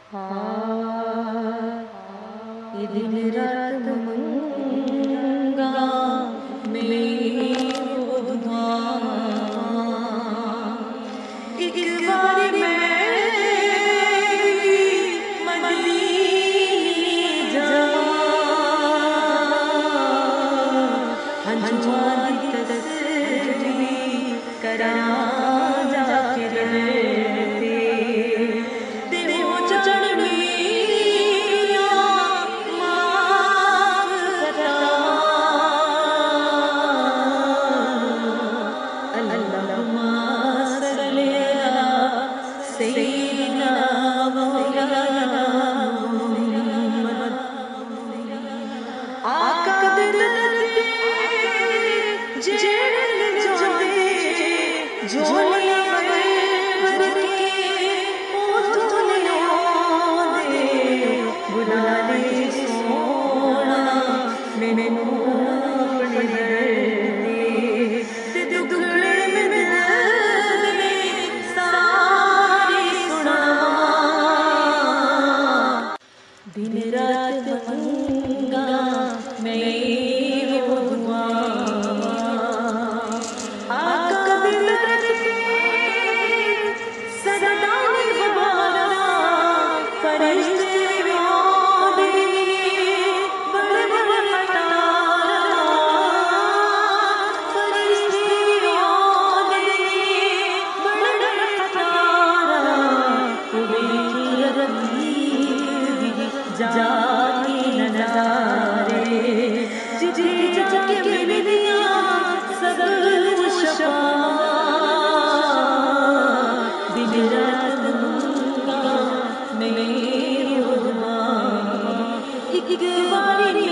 हाँ, ये दिन रात मंगा मेरी वो दुआ, एक बार मैं मदीने जाऊं, हंजुआ दी तस्वीर करा जाके रहते दिन रात मंगा मेरी वो दुआ, आका दिल रखते सरदार हमारा, फरिश्ते आने बड़े बड़े कतार, फरिश्ते आने बड़े बड़े कतार, जाके नजारे जाके मिलिया सब शफा, दिन रात मंगा मेरी वो दुआ, एक बारी